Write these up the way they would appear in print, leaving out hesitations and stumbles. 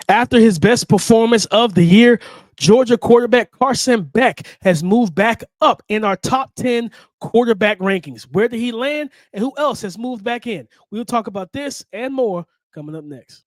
After his best performance of the year, Georgia quarterback Carson Beck has moved back up in our top 10 quarterback rankings. Where did he land and who else has moved back in? We'll talk about this and more coming up next.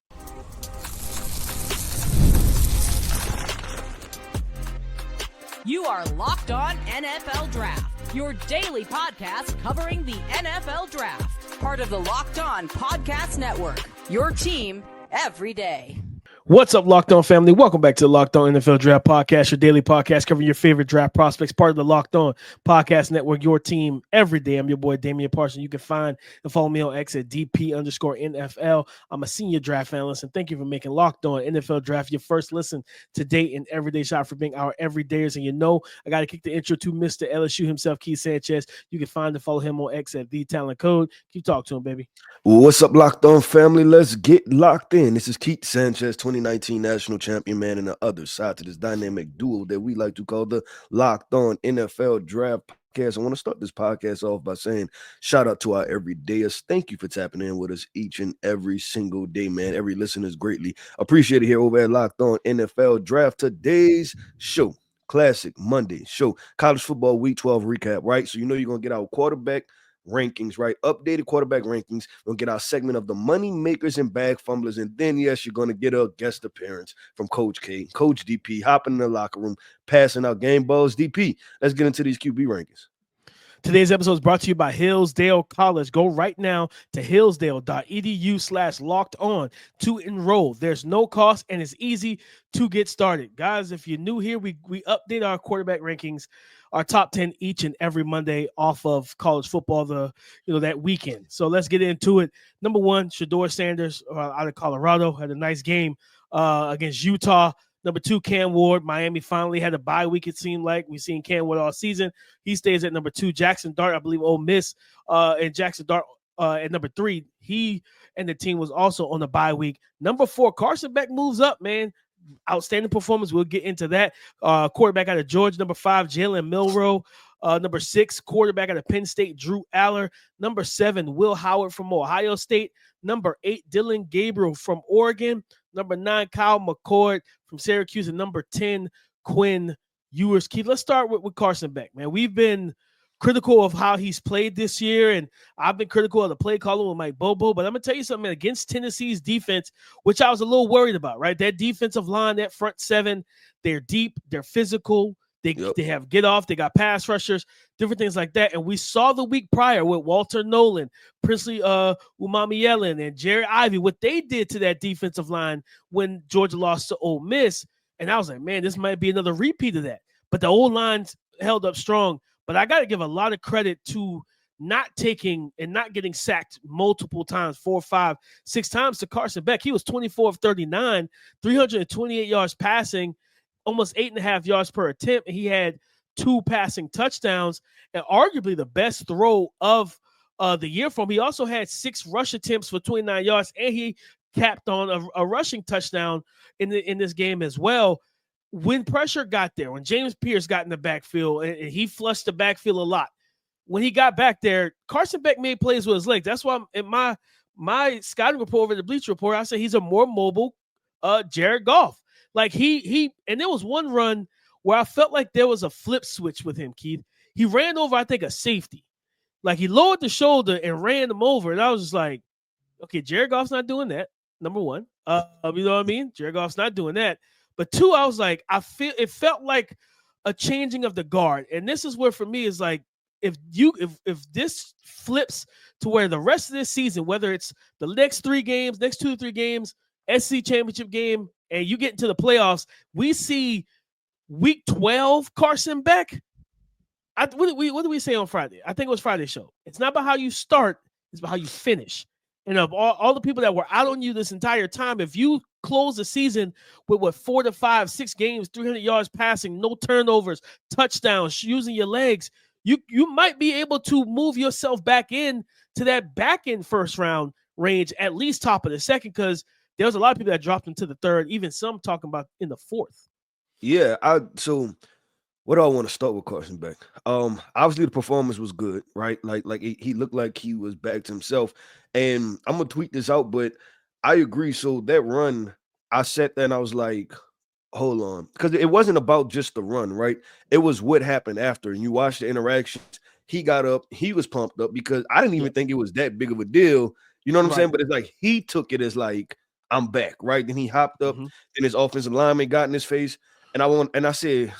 You are Locked On NFL Draft, your daily podcast covering the NFL Draft. Part of the Locked On Podcast Network, your team every day. What's up, Locked On family? Welcome back to the Locked On NFL Draft Podcast, your daily podcast covering your favorite draft prospects, part of the Locked On Podcast Network, your team every day. I'm your boy, Damian Parson. You can find and follow me on X at DP_NFL. I'm a senior draft analyst, and thank you for making Locked On NFL Draft your first listen to date and everyday shot for being our everydayers. And you know, I got to kick the intro to Mr. LSU himself, Keith Sanchez. You can find and follow him on X at TheTalentCode. Keep talking to him, baby. What's up, Locked On family? Let's get locked in. This is Keith Sanchez, 2019 national champion man, and the other side to this dynamic duo that we like to call the Locked On NFL Draft Podcast. I want to start this podcast off by saying shout out to our everydayers. Thank you for tapping in with us each and every single day, man. Every listener is greatly appreciated here over at Locked On NFL Draft. Today's show, classic Monday show, college football week 12 recap, right? So you know you're going to get our quarterback rankings, right? Updated quarterback rankings. We'll get our segment of the money makers and bag fumblers. And then, yes, you're going to get a guest appearance from Coach K, Coach DP, hopping in the locker room, passing out game balls. DP, let's get into these QB rankings. Today's episode is brought to you by Hillsdale College. Go right now to hillsdale.edu/locked-on to enroll. There's no cost and it's easy to get started. Guys, if you're new here, we update our quarterback rankings, our top 10 each and every Monday off of college football that weekend. So let's get into it. Number one, Shedeur Sanders out of Colorado had a nice game against Utah. Number two, Cam Ward. Miami finally had a bye week, it seemed like. We've seen Cam Ward all season. He stays at number two. Jackson Dart, I believe Ole Miss, and Jackson Dart at number three. He and the team was also on the bye week. Number four, Carson Beck moves up, man. Outstanding performance. We'll get into that. Quarterback out of Georgia. Number five, Jalen Milroe. Number six, quarterback out of Penn State, Drew Allar. Number seven, Will Howard from Ohio State. Number eight, Dylan Gabriel from Oregon. Number nine, Kyle McCord from Syracuse. And number 10, Quinn Ewers. Keith, let's start with Carson Beck, man. We've been critical of how he's played this year, and I've been critical of the play calling with Mike Bobo. But I'm going to tell you something, man, against Tennessee's defense, which I was a little worried about, right? That defensive line, that front seven, they're deep, they're physical. They have get off, they got pass rushers, different things like that. And we saw the week prior with Walter Nolan, Princely Umamielen, and Jerry Ivey, what they did to that defensive line when Georgia lost to Ole Miss. And I was like, man, this might be another repeat of that. But the old line held up strong. But I got to give a lot of credit to not taking and not getting sacked multiple times, 4, 5, 6 times to Carson Beck. He was 24 of 39, 328 yards passing, almost 8.5 yards per attempt. He had 2 passing touchdowns and arguably the best throw of the year for him. He also had 6 rush attempts for 29 yards, and he capped on a rushing touchdown in this game as well. When pressure got there, when James Pierce got in the backfield, and he flushed the backfield a lot, when he got back there, Carson Beck made plays with his legs. That's why in my scouting report over the Bleacher Report, I said he's a more mobile Jared Goff. Like he and there was one run where I felt like there was a flip switch with him, Keith. He ran over, I think, a safety. Like he lowered the shoulder and ran him over. And I was just like, okay, Jared Goff's not doing that. Number one. You know what I mean? Jared Goff's not doing that. But two, I was like, it felt like a changing of the guard. And this is where for me is like, if this flips to where the rest of this season, whether it's the next 3 games, next 2 or 3 games, SEC championship game, and you get into the playoffs, we see week 12 Carson Beck. What did we say on Friday? I think it was Friday's show. It's not about how you start, it's about how you finish. And of all the people that were out on you this entire time, if you close the season with 4 to 5, 6 games, 300 yards passing, no turnovers, touchdowns, using your legs, you might be able to move yourself back in to that back end first round range, at least top of the second, because there was a lot of people that dropped into the third, even some talking about in the fourth. Yeah, so what do I want to start with Carson Beck? Obviously the performance was good, right? Like he looked like he was back to himself. And I'm gonna tweet this out, but I agree. So that run I sat there and I was like, hold on, because it wasn't about just the run, right? It was what happened after. And you watch the interactions. He got up, he was pumped up because I didn't Yeah. even think it was that big of a deal. You know what I'm saying? Right. But it's like he took it as like, I'm back, right? Then he hopped up, Mm-hmm. and his offensive lineman got in his face. And I said,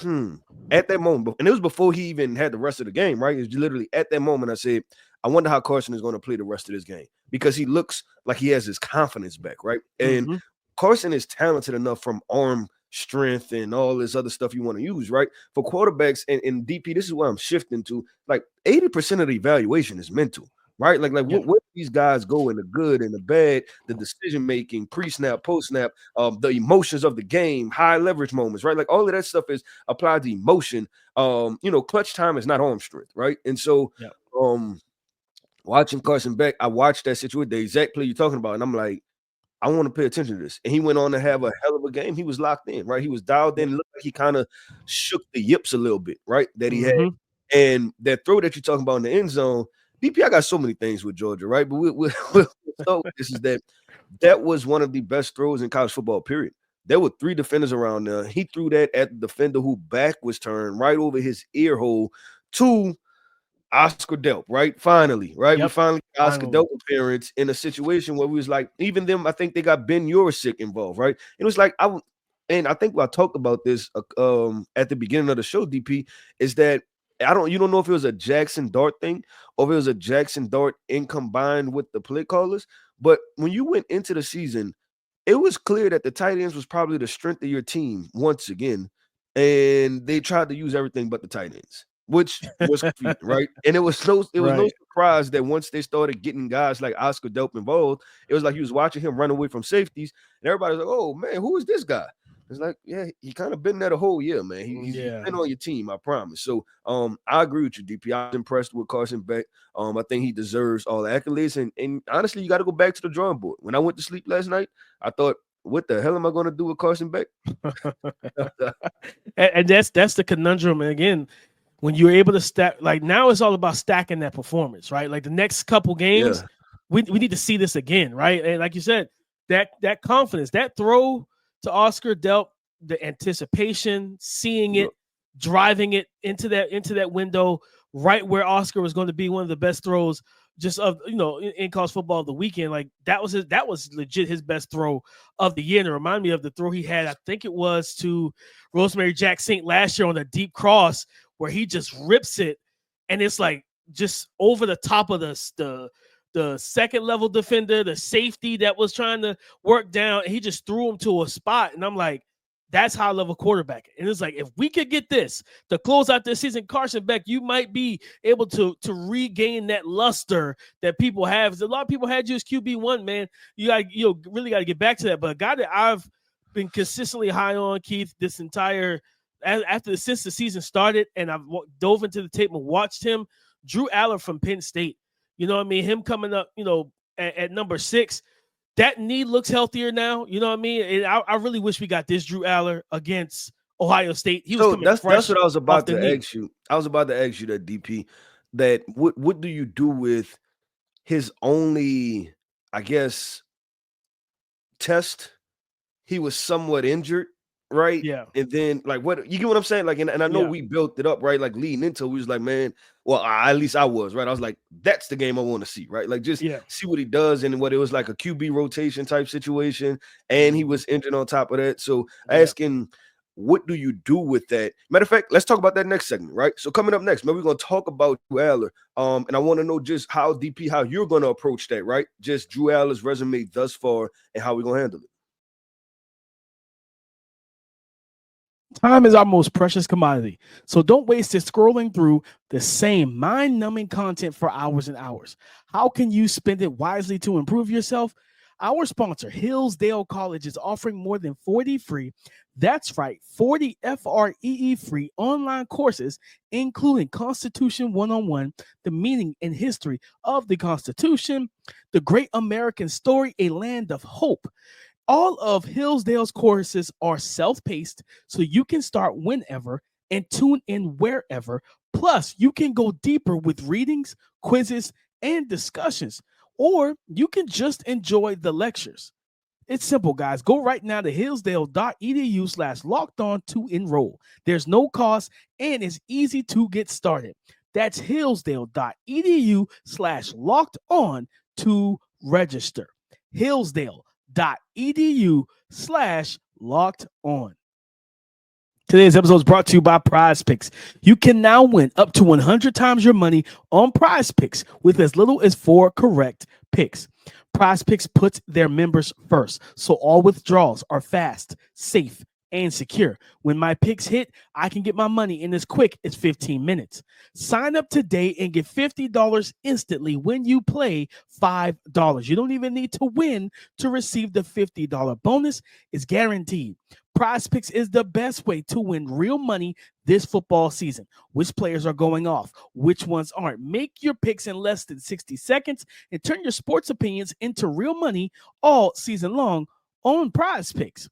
at that moment, and it was before he even had the rest of the game, right? It was literally at that moment I said, I wonder how Carson is going to play the rest of this game because he looks like he has his confidence back, right? And Mm-hmm. Carson is talented enough from arm strength and all this other stuff you want to use, right? For quarterbacks and DP, this is where I'm shifting to. Like 80% of the evaluation is mental, right? Like Yeah. where these guys go in the good and the bad, the decision making, pre-snap, post-snap, the emotions of the game, high leverage moments, right? Like all of that stuff is applied to emotion. Clutch time is not arm strength, right? And so Yeah. watching Carson Beck, I watched that situation, the exact play you're talking about, and I'm like, I want to pay attention to this. And he went on to have a hell of a game. He was locked in, right? He was dialed in. It looked like he kind of shook the yips a little bit, right? That he had. Mm-hmm. And that throw that you're talking about in the end zone, DP, I got so many things with Georgia, right? But we'll start with this is that was one of the best throws in college football, period. There were 3 defenders around there. He threw that at the defender who back was turned right over his ear hole to Oscar Delp, right? Finally, right? We Yep. finally got Oscar Finally. Delp appearance in a situation where we was like, even them, I think they got Ben Urasic involved, right? It was like and I think I talked about this at the beginning of the show, DP, is that you don't know if it was a Jackson Dart thing or if it was a Jackson Dart in combined with the play callers. But when you went into the season, it was clear that the tight ends was probably the strength of your team once again, and they tried to use everything but the tight ends, which was confusing, right? And it was no Right. surprise that once they started getting guys like Oscar Delp involved, it was like you was watching him run away from safeties, and everybody was like, "Oh man, who is this guy?" It's like, yeah, he kind of been there the whole year, man. He's Yeah. been on your team, I promise. So, I agree with you, DP. I was impressed with Carson Beck. I think he deserves all the accolades, and honestly, you got to go back to the drawing board. When I went to sleep last night, I thought, what the hell am I going to do with Carson Beck? And that's the conundrum. And again, when you're able to stack, like now it's all about stacking that performance, right? Like the next couple games, we need to see this again, right? And like you said, that confidence, that throw to Oscar Delp, the anticipation, seeing it, driving it into that window, right where Oscar was going to be one of the best throws just of in college football of the weekend. Like that was legit his best throw of the year. And it reminded me of the throw he had, I think it was to Rosemary Jack Saint last year on a deep cross where he just rips it, and it's like just over the top of the second level defender, the safety that was trying to work down, and he just threw him to a spot. And I'm like, that's high level quarterback. And it's like, if we could get this to close out this season, Carson Beck, you might be able to regain that luster that people have. A lot of people had you as QB1, man. You really got to get back to that. But a guy that I've been consistently high on, Keith, this entire since the season started, and I've dove into the tape and watched him, Drew Allar from Penn State. You know what I mean? Him coming up, at number 6. That knee looks healthier now. You know what I mean? And I really wish we got this Drew Allar against Ohio State. He was coming fresh. That's what I was about to knee. ask you. I was about to ask you that, DP, that what do you do with his only, I guess, test? He was somewhat injured, right? Yeah. And then, like, what you get what I'm saying? Like, and I know we built it up, right? Like, leading into it, we was like, man, well, at least I was, right? I was like, that's the game I want to see, right? Like, just see what he does, and what it was like a QB rotation type situation, and he was injured on top of that. So, asking, what do you do with that? Matter of fact, let's talk about that next segment, right? So, coming up next, man, we're gonna talk about Drew Allar, and I want to know just how DP, how you're gonna approach that, right? Just Drew Allar's resume thus far, and how we're gonna handle it. Time is our most precious commodity, so don't waste it scrolling through the same mind-numbing content for hours and hours. How can you spend it wisely to improve yourself? Our sponsor, Hillsdale College, is offering more than 40 free, that's right, 40 FREE free online courses, including Constitution 101, the meaning and history of the Constitution, the Great American Story, a land of hope. All of Hillsdale's courses are self-paced, so you can start whenever and tune in wherever. Plus, you can go deeper with readings, quizzes, and discussions, or you can just enjoy the lectures. It's simple, guys. Go right now to hillsdale.edu/lockedon to enroll. There's no cost and it's easy to get started. That's hillsdale.edu/lockedon to register. hillsdale.edu/lockedon. Today's episode is brought to you by Prize Picks. You can now win up to 100 times your money on Prize Picks with as little as 4 correct picks. Prize Picks puts their members first, so all withdrawals are fast, safe, and secure. When my picks hit, I can get my money in as quick as 15 minutes. Sign up today and get $50 instantly when you play $5. You don't even need to win to receive the $50 bonus. It's guaranteed. Prize Picks is the best way to win real money this football season. Which players are going off? Which ones aren't? Make your picks in less than 60 seconds and turn your sports opinions into real money all season long on Prize Picks.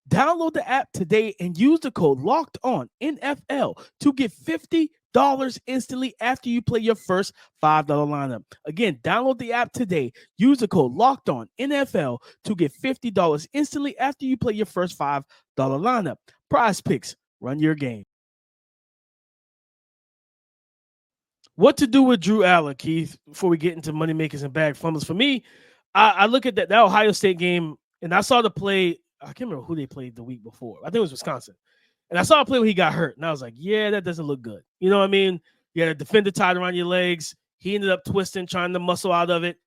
Download the app today and use the code LOCKEDONNFL to get $50 instantly after you play your first $5 lineup. Again, download the app today. Use the code LOCKEDONNFL to get $50 instantly after you play your first $5 lineup. Prize Picks, run your game. What to do with Drew Allar, Keith, before we get into money makers and bag fumbles? For me, I look at that Ohio State game, and I saw the play. I can't remember who they played the week before. I think it was Wisconsin. And I saw a play where he got hurt. And I was like, yeah, that doesn't look good. You know what I mean? You had a defender tied around your legs. He ended up twisting, trying to muscle out of it.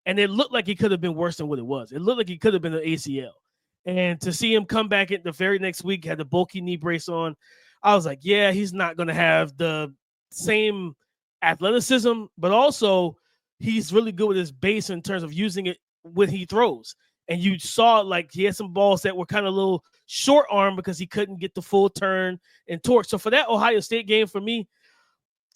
And it looked like he could have been worse than what it was. It looked like he could have been an ACL. And to see him come back in the very next week, had the bulky knee brace on, I was like, yeah, he's not going to have the same athleticism, but also he's really good with his base in terms of using it when he throws. And you saw like he had some balls that were kind of a little short arm because he couldn't get the full turn and torque. So for that Ohio State game, for me,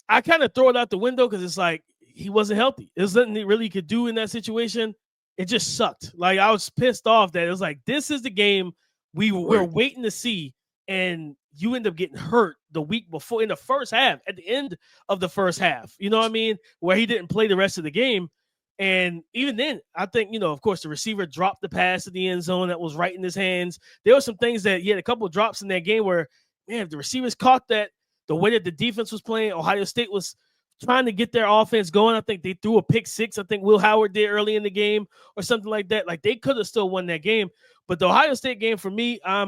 I kind of throw it out the window because it's like he wasn't healthy. There's nothing he really could do in that situation. It just sucked. Like I was pissed off that it was like, this is the game we're waiting to see. And you end up getting hurt the week before in the first half, at the end of the first half. You know what I mean? Where he didn't play the rest of the game. And even then, I think, of course, the receiver dropped the pass in the end zone that was right in his hands. There were some things that he had a couple of drops in that game where, man, if the receivers caught that, the way that the defense was playing, Ohio State was trying to get their offense going. I think they threw a pick six. I think Will Howard did early in the game or something like that. Like they could have still won that game. But the Ohio State game for me, I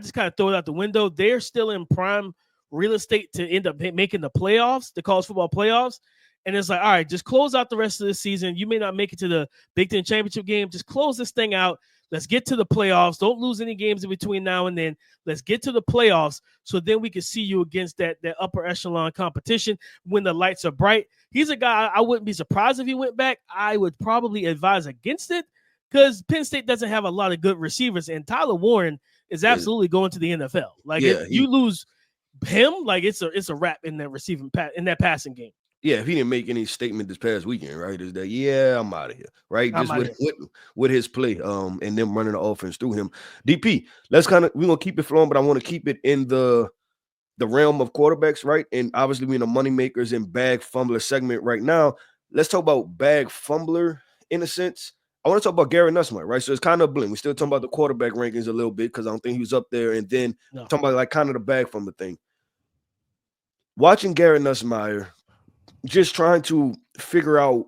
just kind of throw it out the window. They're still in prime real estate to end up making the playoffs, the college football playoffs. And it's like, all right, just close out the rest of the season. You may not make it to the Big Ten championship game. Just close this thing out. Let's get to the playoffs. Don't lose any games in between now and then. Let's get to the playoffs so then we can see you against that upper echelon competition when the lights are bright. He's a guy I wouldn't be surprised if he went back. I would probably advise against it because Penn State doesn't have a lot of good receivers, and Tyler Warren is absolutely going to the NFL. Like if you lose him, like it's a wrap in that passing game. Yeah, if he didn't make any statement this past weekend, right, is that, I'm out of here, right? Just with his play and them running the offense through him. DP, we're going to keep it flowing, but I want to keep it in the realm of quarterbacks, right? And obviously we're in the money makers and bag fumbler segment right now. Let's talk about bag fumbler in a sense. I want to talk about Garrett Nussmeier, right? So it's kind of a blend. We're still talking about the quarterback rankings a little bit because I don't think he was up there. And then talking about like kind of the bag fumbler thing. Watching Garrett Nussmeier, just trying to figure out,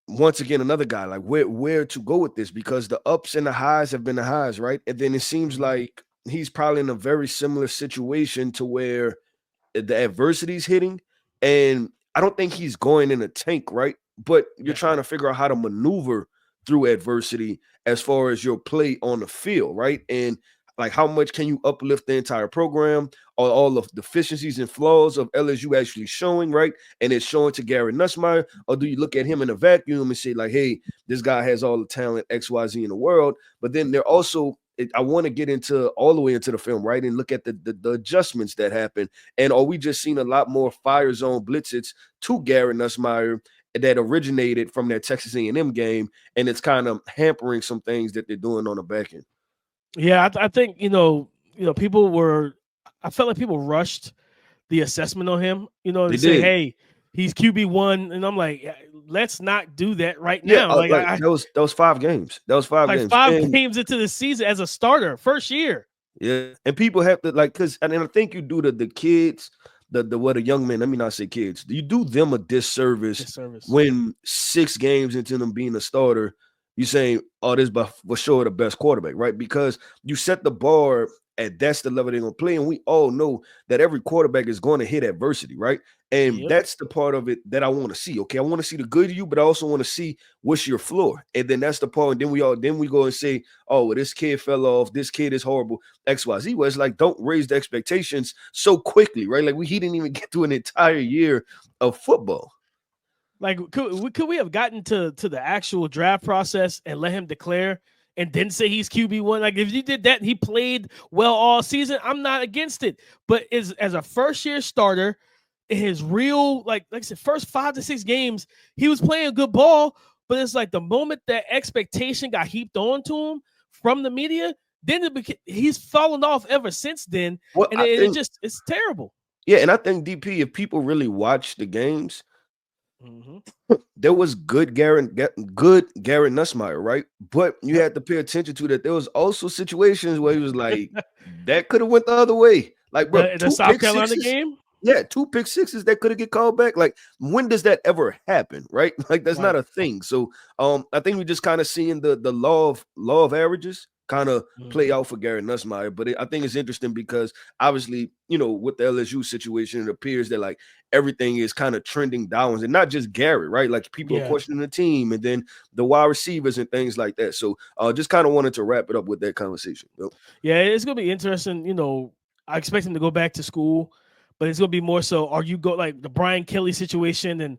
once again, another guy, like where to go with this, because the ups and the highs have been the highs, right? And then it seems like he's probably in a very similar situation to where the adversity's hitting. And I don't think he's going in a tank, right? But you're trying to figure out how to maneuver through adversity as far as your play on the field, right? And like how much can you uplift the entire program, or all of the deficiencies and flaws of LSU actually showing, right? And it's showing to Garrett Nussmeier, or do you look at him in a vacuum and say like, hey, this guy has all the talent XYZ in the world, but then they're also, I want to get into all the way into the film, right? And look at the adjustments that happen. And are we just seeing a lot more fire zone blitzes to Garrett Nussmeier that originated from that Texas A&M game, and it's kind of hampering some things that they're doing on the back end? Yeah, I think, people were – I felt like people rushed the assessment on him, to say, hey, he's QB1, and I'm like, let's not do that right Yeah, now. Like that was 5 games. That was 5 like games. 5 games into the season as a starter, first year. Yeah, and people have to and I think you do the kids, the young men. Let me not say kids. You do them a disservice when 6 games into them being a starter, you saying, "Oh, this for sure the best quarterback," right? Because you set the bar at that's the level they're gonna play, and we all know that every quarterback is going to hit adversity, right? And that's the part of it that I want to see. Okay, I want to see the good of you, but I also want to see what's your floor. And then that's the part. And then we go and say, "Oh, well, this kid fell off. This kid is horrible." XYZ. Well, it's like, don't raise the expectations so quickly, right? Like he didn't even get through an entire year of football. Like, could we have gotten to the actual draft process and let him declare and then say he's QB1? Like, if you did that and he played well all season, I'm not against it. But as a first year starter, in his real, like I said, first 5 to 6 games, he was playing good ball. But it's like the moment that expectation got heaped onto him from the media, then he's fallen off ever since then. Well, and it's terrible. Yeah, and I think DP, if people really watch the games, there was good Garrett Nussmeier, right? But you had to pay attention to that. There was also situations where he was like, that could have went the other way. Like, bro, the South Carolina game. Yeah, 2 pick sixes that could have get called back. Like, when does that ever happen, right? Like, that's not a thing. So, I think we're just kind of seeing the law of averages kind of play out for Garrett Nussmeier. But I think it's interesting because obviously, with the LSU situation, it appears that like everything is kind of trending downwards, and not just Garrett, right? Like people are questioning the team, and then the wide receivers and things like that. So, just kind of wanted to wrap it up with that conversation. Yeah, it's gonna be interesting. I expect him to go back to school. But it's gonna be more so. Are you like the Brian Kelly situation and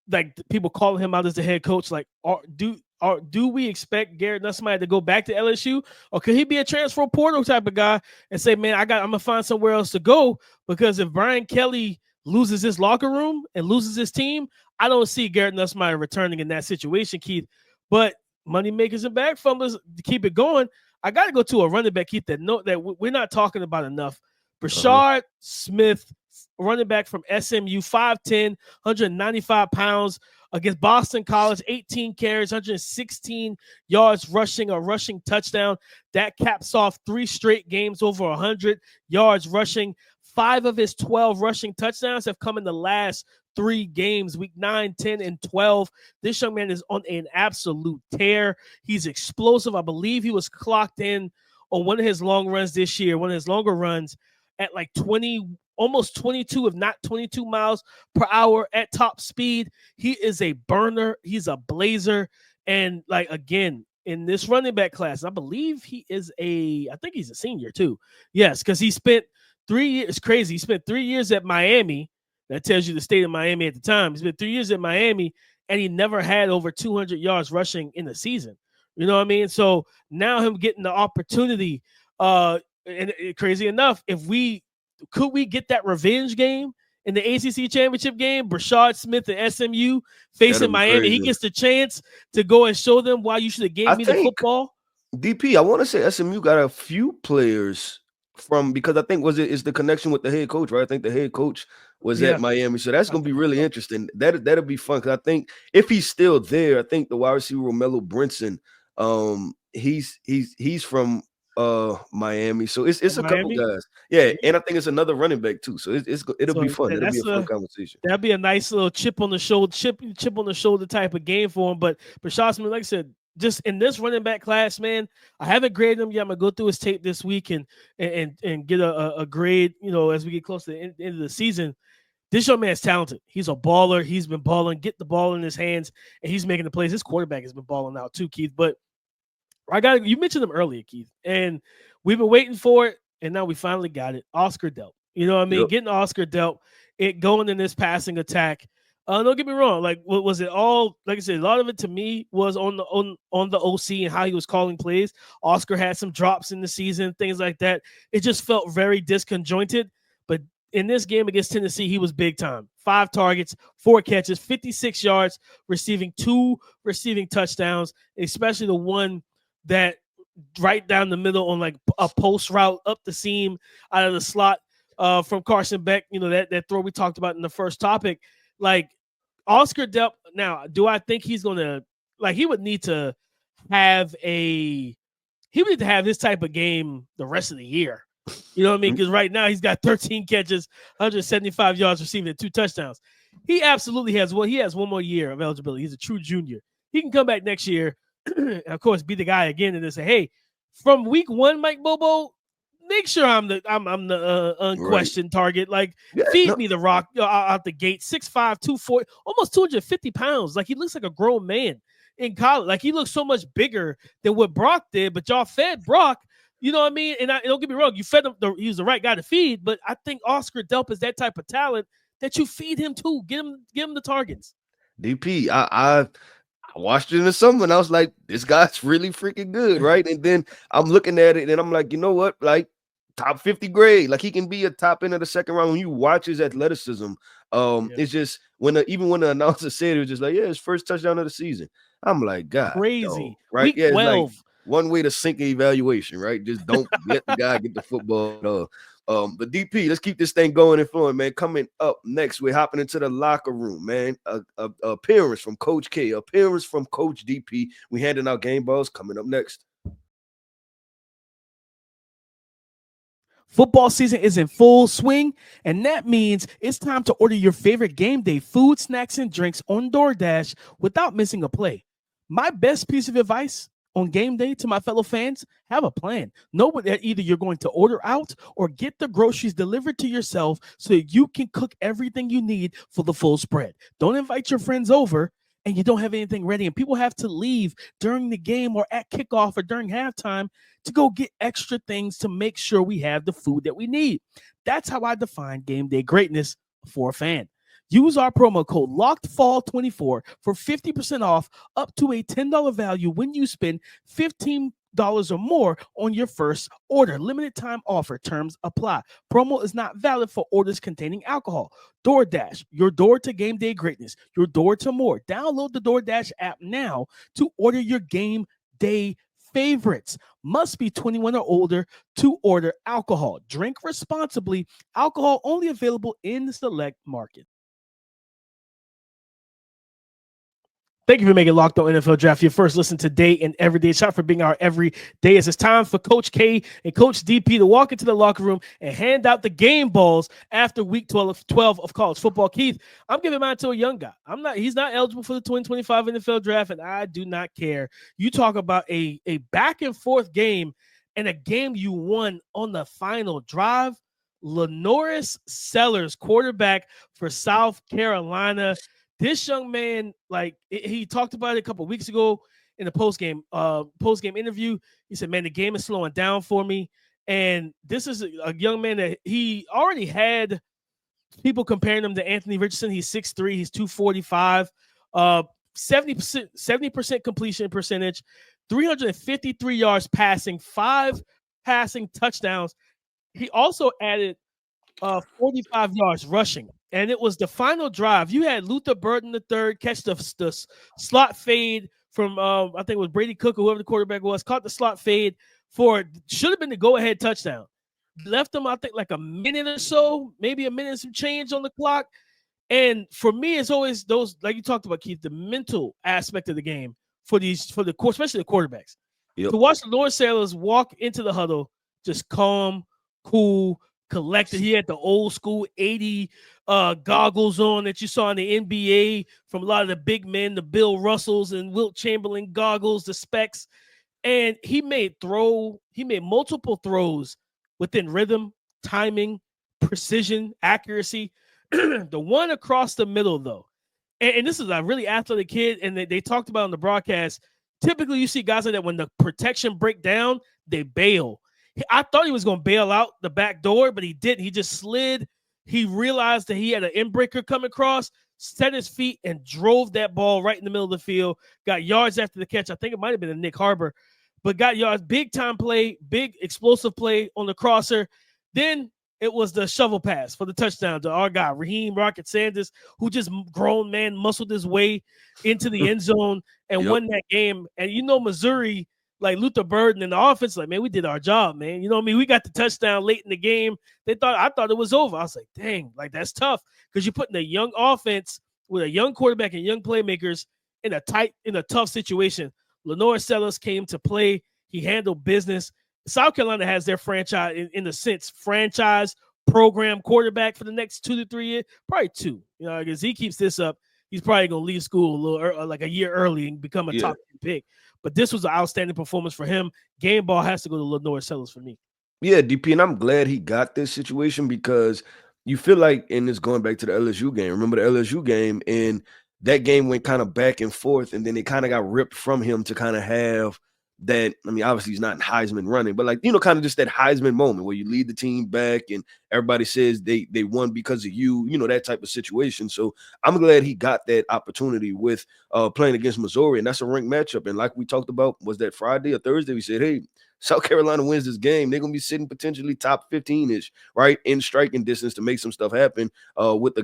like people calling him out as the head coach? Like, do we expect Garrett Nussmeier to go back to LSU, or could he be a transfer portal type of guy and say, "Man, I'm gonna find somewhere else to go"? Because if Brian Kelly loses his locker room and loses his team, I don't see Garrett Nussmeier returning in that situation, Keith. But money makers and bag fumblers to keep it going. I got to go to a running back, Keith. That we're not talking about enough. Brashard Smith, running back from SMU, 5'10", 195 pounds, against Boston College, 18 carries, 116 yards rushing, a rushing touchdown. That caps off 3 straight games over 100 yards rushing. 5 of his 12 rushing touchdowns have come in the last 3 games, week 9, 10, and 12. This young man is on an absolute tear. He's explosive. I believe he was clocked in on one of his long runs this year, one of his longer runs, at like almost 22, if not 22 miles per hour at top speed. He is a burner. He's a blazer. And like, again, in this running back class, I believe I think he's a senior too. Yes, because he spent 3 years. It's crazy. He spent 3 years at Miami. That tells you the state of Miami at the time. He spent 3 years at Miami, and he never had over 200 yards rushing in the season. You know what I mean? So now him getting the opportunity, and crazy enough, could we get that revenge game in the ACC championship game? Brashard Smith and SMU facing Miami. Crazy. He gets the chance to go and show them why you should have gave me the football. DP, I want to say SMU got a few players because I think is the connection with the head coach, right? I think the head coach was at Miami, so that's going to be really interesting. That'll be fun because I think if he's still there, I think the wide receiver Romello Brinson, he's from Miami, so it's a couple guys, and I think it's another running back too. So it'll be fun. It'll be a fun conversation. That'll be a nice little chip on the shoulder type of game for him. But Brashard Smith, like I said, just in this running back class, man, I haven't graded him yet. I'm gonna go through his tape this week and get a grade. As we get close to the end of the season. This young man's talented. He's a baller. He's been balling. Get the ball in his hands, and he's making the plays. His quarterback has been balling out too, Keith. But you mentioned him earlier, Keith, and we've been waiting for it, and now we finally got it. Oscar Delp. You know what I mean? Yep. Getting Oscar Delp, it going in this passing attack. Don't get me wrong. Like, was it all? Like I said, a lot of it to me was on the OC and how he was calling plays. Oscar had some drops in the season, things like that. It just felt very disconjointed. But in this game against Tennessee, he was big time. 5 targets, 4 catches, 56 yards, receiving 2 receiving touchdowns, especially the one that right down the middle on like a post route up the seam out of the slot from Carson Beck. That throw we talked about in the first topic. Like Oscar Delp. Now, do I think he's gonna he would need to have this type of game the rest of the year. You know what I mean? Because right now he's got 13 catches, 175 yards receiving, and 2 touchdowns. He absolutely has one. He has one more year of eligibility. He's a true junior. He can come back next year, and of course, be the guy again and then say, "Hey, from week 1, Mike Bobo, make sure I'm the unquestioned target. Feed me the rock out the gate. 6'5", 240, almost 250 pounds. Like he looks like a grown man in college. Like he looks so much bigger than what Brock did. But y'all fed Brock. You know what I mean? And don't get me wrong, you fed him. He was the right guy to feed. But I think Oscar Delp is that type of talent that you feed him too. Give him the targets. DP, I watched it in the summer and I was like, this guy's really freaking good, right? And then I'm looking at it and I'm like, you know what? Like top 50 grade. Like he can be a top end of the second round. When you watch his athleticism, it's just even when the announcer said it was just like, yeah, his first touchdown of the season. I'm like, God, crazy, right? Week 12. It's like one way to sink an evaluation, right? Just don't let the guy get the football. But DP, let's keep this thing going and flowing, man. Coming up next, we're hopping into the locker room, man. A appearance from Coach K, appearance from Coach DP. We handing out game balls coming up next. Football season is in full swing, and that means it's time to order your favorite game day food, snacks, and drinks on DoorDash without missing a play. My best piece of advice on game day to my fellow fans, have a plan. Know that either you're going to order out or get the groceries delivered to yourself so you can cook everything you need for the full spread. Don't invite your friends over and you don't have anything ready, and people have to leave during the game or at kickoff or during halftime to go get extra things to make sure we have the food that we need. That's how I define game day greatness for a fan. Use our promo code LOCKEDFALL24 for 50% off up to a $10 value when you spend $15 or more on your first order. Limited time offer. Terms apply. Promo is not valid for orders containing alcohol. DoorDash, your door to game day greatness, your door to more. Download the DoorDash app now to order your game day favorites. Must be 21 or older to order alcohol. Drink responsibly. Alcohol only available in select markets. Thank you for making Locked On NFL Draft your first listen today and every day. Shout out for being our every day as it's time for Coach K and Coach DP to walk into the locker room and hand out the game balls after week 12 of college football. Keith, I'm giving mine to a young guy. He's not eligible for the 2025 NFL Draft, and I do not care. You talk about a back and forth game and a game you won on the final drive. Lenoris Sellers, quarterback for South Carolina. This young man, he talked about it a couple of weeks ago in the post-game interview. He said, man, the game is slowing down for me. And this is a young man that he already had people comparing him to Anthony Richardson. He's 6'3", he's 245, 70% completion percentage, 353 yards passing, 5 passing touchdowns. He also added 45 yards rushing. And it was the final drive. You had Luther Burden III catch the slot fade from, I think it was Brady Cook or whoever the quarterback was, caught the slot fade should have been the go-ahead touchdown. Left them, I think, like a minute or so, maybe a minute and some change on the clock. And for me, it's always those, like you talked about, Keith, the mental aspect of the game especially the quarterbacks. Yep. To watch the Lord Sailors walk into the huddle, just calm, cool, collected. He had the old school 80 goggles on that you saw in the NBA from a lot of the big men, the Bill Russells and Wilt Chamberlain goggles, the specs. And he made multiple throws within rhythm, timing, precision, accuracy. The one across the middle, though, and this is a really athletic kid, and they talked about on the broadcast, typically you see guys like that when the protection break down, they bail. I thought he was going to bail out the back door, but he didn't. He just slid. He realized that he had an inbreaker come across, set his feet, and drove that ball right in the middle of the field. Got yards after the catch. I think it might have been a Nick Harbor, but got yards. Big time play, big explosive play on the crosser. Then it was the shovel pass for the touchdown to our guy, Raheem Rocket Sanders, who just grown man muscled his way into the end zone and won that game. And Missouri, like Luther Burden and the offense, like, man, we did our job, man. You know what I mean? We got the touchdown late in the game. I thought it was over. I was like, dang, like that's tough because you're putting a young offense with a young quarterback and young playmakers in a tough situation. Lenore Sellers came to play. He handled business. South Carolina has their franchise in a sense, franchise program quarterback for the next 2 to 3 years, probably 2. You know, because he keeps this up, he's probably going to leave school a little like a year early and become a top 10 pick. But this was an outstanding performance for him. Game ball has to go to Lenore Sellers for me. Yeah, DP, and I'm glad he got this situation because you feel like, and it's going back to the LSU game. Remember the LSU game, and that game went kind of back and forth, and then it kind of got ripped from him to kind of have that. I mean, obviously he's not in Heisman running, but like, you know, kind of just that Heisman moment where you lead the team back and everybody says they won because of you, you know, that type of situation. So I'm glad he got that opportunity with playing against Missouri, and that's a ranked matchup. And like we talked about, was that Friday or Thursday? We said, hey, South Carolina wins this game, they're going to be sitting potentially top 15-ish, right, in striking distance to make some stuff happen with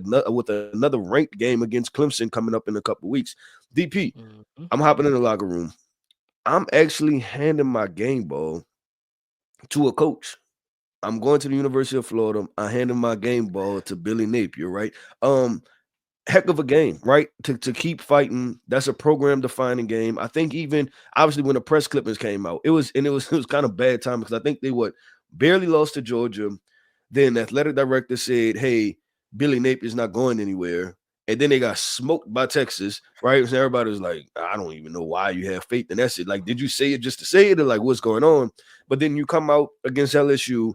another ranked game against Clemson coming up in a couple of weeks. DP, I'm hopping in the locker room. I'm actually handing my game ball to a coach. I'm going to the University of Florida. I handed my game ball to Billy Napier, right? Heck of a game, right? To keep fighting. That's a program defining game. I think even obviously when the press clippings came out, it was kind of bad time because I think they barely lost to Georgia. Then the athletic director said, hey, Billy Napier's not going anywhere. And then they got smoked by Texas, right? So everybody was like, I don't even know why you have faith in that shit. Like, did you say it just to say it or like what's going on? But then you come out against LSU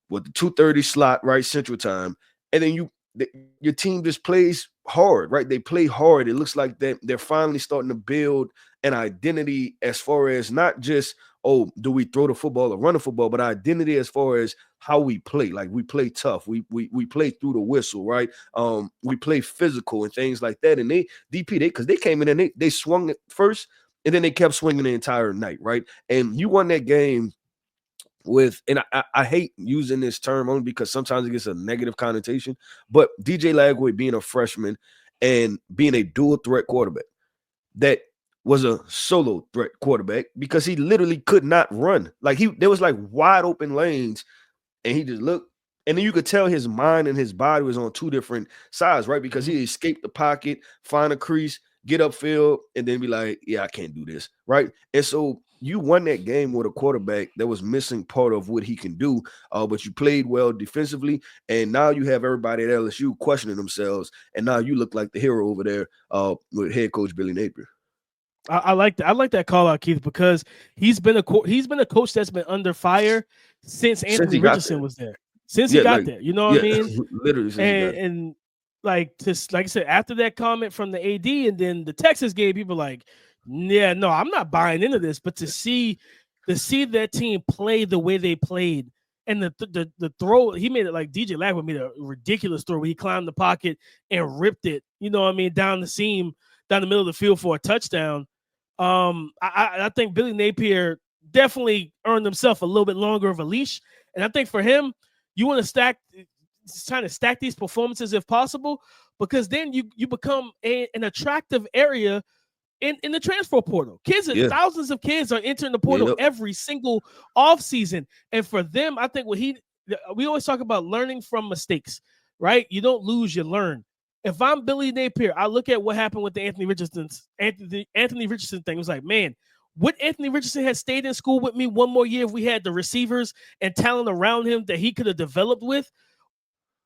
with the 2:30 slot, right, Central Time, and then your team just plays hard, right? They play hard. It looks like they're finally starting to build an identity as far as not just, oh, do we throw the football or run the football, but identity as far as how we play. Like we play tough. We play through the whistle, right? We play physical and things like that. And because they came in and they swung it first, and then they kept swinging the entire night, right? And you won that game and I hate using this term only because sometimes it gets a negative connotation, but DJ Lagway being a freshman and being a dual threat quarterback that was a solo threat quarterback because he literally could not run. Like there was like wide open lanes and he just looked, and then you could tell his mind and his body was on two different sides, right? Because he escaped the pocket, find a crease, get upfield, and then be like, yeah, I can't do this, right? And so you won that game with a quarterback that was missing part of what he can do, but you played well defensively, and now you have everybody at LSU questioning themselves, and now you look like the hero over there with head coach Billy Napier. I like that. I like that call out, Keith, because he's been a coach that's been under fire since Anthony Richardson was there. Since he got there, you know what I mean? Literally, and like I said, after that comment from the AD, and then the Texas game, people like, yeah, no, I'm not buying into this. But to see that team play the way they played, and the throw, he made it like DJ Lagway made a ridiculous throw where he climbed the pocket and ripped it, you know what I mean, down the seam, down the middle of the field for a touchdown. I think Billy Napier definitely earned himself a little bit longer of a leash, and I think for him, you want to trying to stack these performances if possible, because then you become an attractive area in the transfer portal. Thousands of kids are entering the portal every single offseason, and for them, I think we always talk about learning from mistakes, right? You don't lose, you learn. If I'm Billy Napier, I look at what happened with the Anthony Richardson thing. It was like, man, would Anthony Richardson have stayed in school with me one more year if we had the receivers and talent around him that he could have developed with?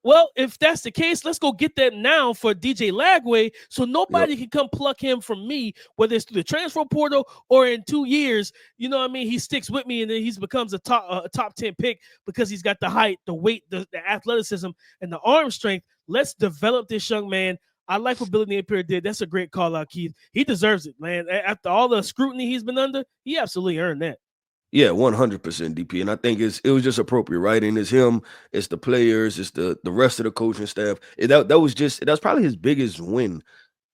Well, if that's the case, let's go get that now for DJ Lagway so nobody can come pluck him from me, whether it's through the transfer portal or in 2 years. You know what I mean? He sticks with me and then he becomes a top 10 pick because he's got the height, the weight, the athleticism, and the arm strength. Let's develop this young man. I like what Billy Napier did. That's a great call out, Keith. He deserves it, man. After all the scrutiny he's been under, he absolutely earned that. Yeah, 100% DP. And I think it was just appropriate, right? And it's him, it's the players, it's the rest of the coaching staff. That was probably his biggest win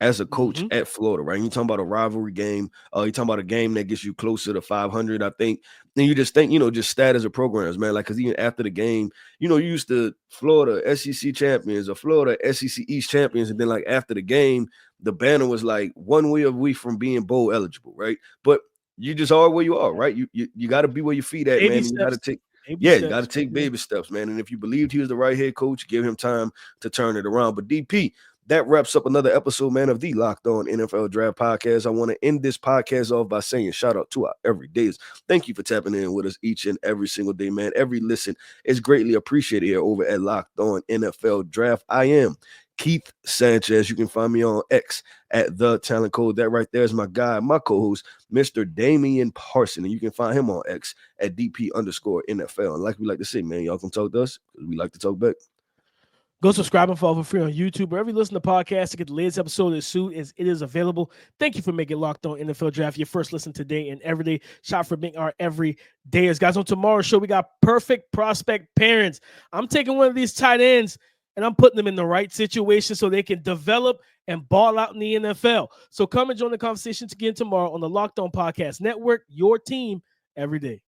as a coach at Florida, right? You're talking about a rivalry game. You're talking about a game that gets you closer to 500, I think. And you just think, just status of programs, man. Like, because even after the game, you used to Florida SEC champions or Florida SEC East champions. And then, like, after the game, the banner was like 1 way from being bowl eligible, right? But you just are where you are, right? You got to be where your feet at, Baby man. You got to steps. take, Baby you got to steps. take baby steps, man. And if you believed he was the right head coach, give him time to turn it around. But DP, that wraps up another episode, man, of the Locked On NFL Draft Podcast. I want to end this podcast off by saying shout out to our everydays. Thank you for tapping in with us each and every single day, man. Every listen is greatly appreciated here over at Locked On NFL Draft. I am Keith Sanchez. You can find me on X at The Talent Code. That right there is my guy, my co-host, Mr. Damian Parson. And you can find him on X at DP_NFL. And like we like to say, man, y'all can talk to us because we like to talk back. Go subscribe and follow for free on YouTube. Wherever you listen to podcasts to get the latest episode as soon as it is available. Thank you for making Locked On NFL Draft your first listen today and every day. Shout for being our everydayers. Guys, on tomorrow's show, we got perfect prospect parents. I'm taking one of these tight ends and I'm putting them in the right situation so they can develop and ball out in the NFL. So come and join the conversation again tomorrow on the Locked On Podcast Network, your team every day.